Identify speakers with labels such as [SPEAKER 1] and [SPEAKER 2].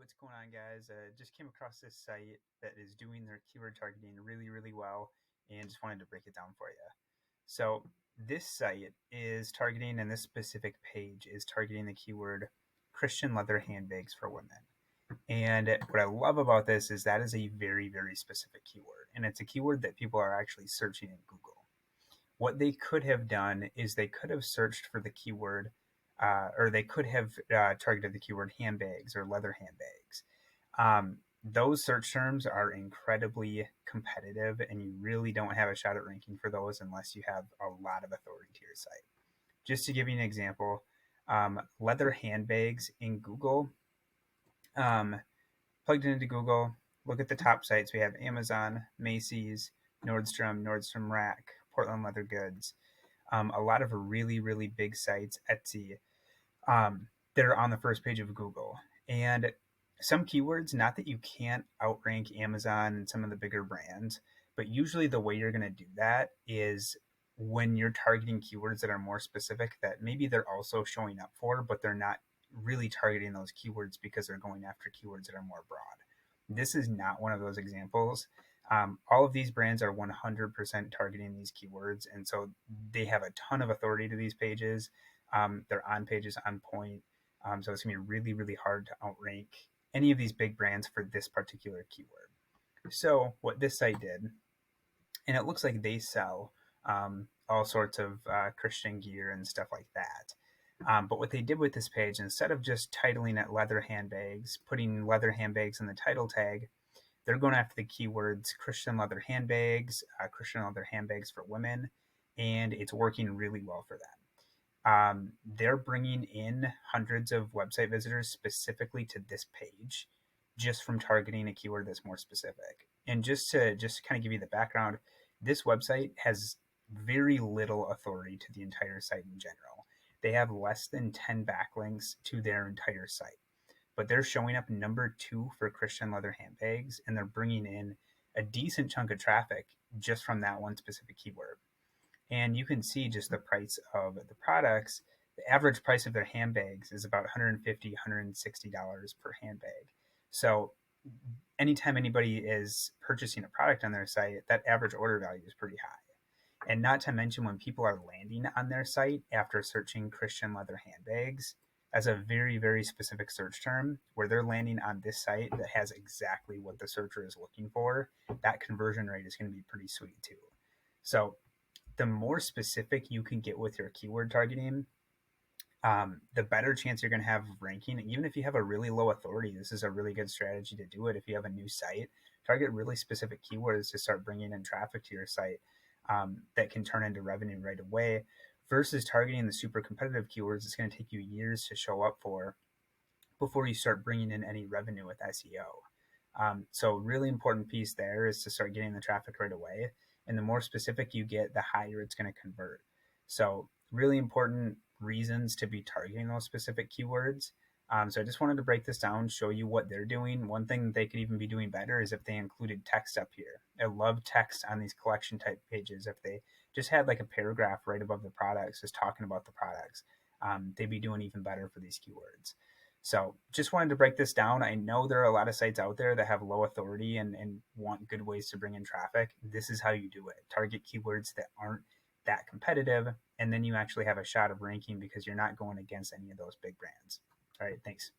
[SPEAKER 1] what's going on, guys? Just came across this site that is doing their keyword targeting really, really well, and just wanted to break it down for you. So this site is targeting, and this specific page is targeting the keyword Christian leather handbags for women. And what I love about this is that is a very, very specific keyword, and it's a keyword that people are actually searching in Google. What they could have done is they could have searched for the keyword, or they could have targeted the keyword handbags or leather handbags. Those search terms are incredibly competitive, and you really don't have a shot at ranking for those unless you have a lot of authority to your site. Just to give you an example, leather handbags in Google, plugged it into Google, look at the top sites. We have Amazon, Macy's, Nordstrom Rack, Portland Leather Goods, a lot of really, really big sites, Etsy, that are on the first page of Google. And some keywords, not that you can't outrank Amazon and some of the bigger brands, but usually the way you're going to do that is when you're targeting keywords that are more specific that maybe they're also showing up for, but they're not really targeting those keywords because they're going after keywords that are more broad. This is not one of those examples. All of these brands are 100% targeting these keywords, and so they have a ton of authority to these pages. They're on pages on point, so it's going to be really, really hard to outrank any of these big brands for this particular keyword. So what this site did, and it looks like they sell all sorts of Christian gear and stuff like that. But what they did with this page, instead of just titling it leather handbags, putting leather handbags in the title tag, they're going after the keywords Christian leather handbags for women, and it's working really well for them. They're bringing in hundreds of website visitors specifically to this page just from targeting a keyword that's more specific. And just to kind of give you the background, this website has very little authority to the entire site in general. They have less than 10 backlinks to their entire site, but they're showing up number 2 for Christian leather handbags, and they're bringing in a decent chunk of traffic just from that one specific keyword. And you can see just the price of the products. The average price of their handbags is about $150, $160 per handbag. So anytime anybody is purchasing a product on their site, that average order value is pretty high. And not to mention when people are landing on their site after searching Christian leather handbags as a very, very specific search term, where they're landing on this site that has exactly what the searcher is looking for, that conversion rate is going to be pretty sweet too. So the more specific you can get with your keyword targeting, the better chance you're going to have of ranking. Even if you have a really low authority, this is a really good strategy to do it. If you have a new site, target really specific keywords to start bringing in traffic to your site that can turn into revenue right away, versus targeting the super competitive keywords it's going to take you years to show up for before you start bringing in any revenue with SEO. So really important piece there is to start getting the traffic right away. And the more specific you get, the higher it's going to convert. So really important reasons to be targeting those specific keywords. So I just wanted to break this down, show you what they're doing. One thing they could even be doing better is if they included text up here. I love text on these collection type pages. If they just had like a paragraph right above the products, just talking about the products, they'd be doing even better for these keywords. So just wanted to break this down. I know there are a lot of sites out there that have low authority and want good ways to bring in traffic. This is how you do it. Target keywords that aren't that competitive, and then you actually have a shot of ranking because you're not going against any of those big brands. All right, thanks.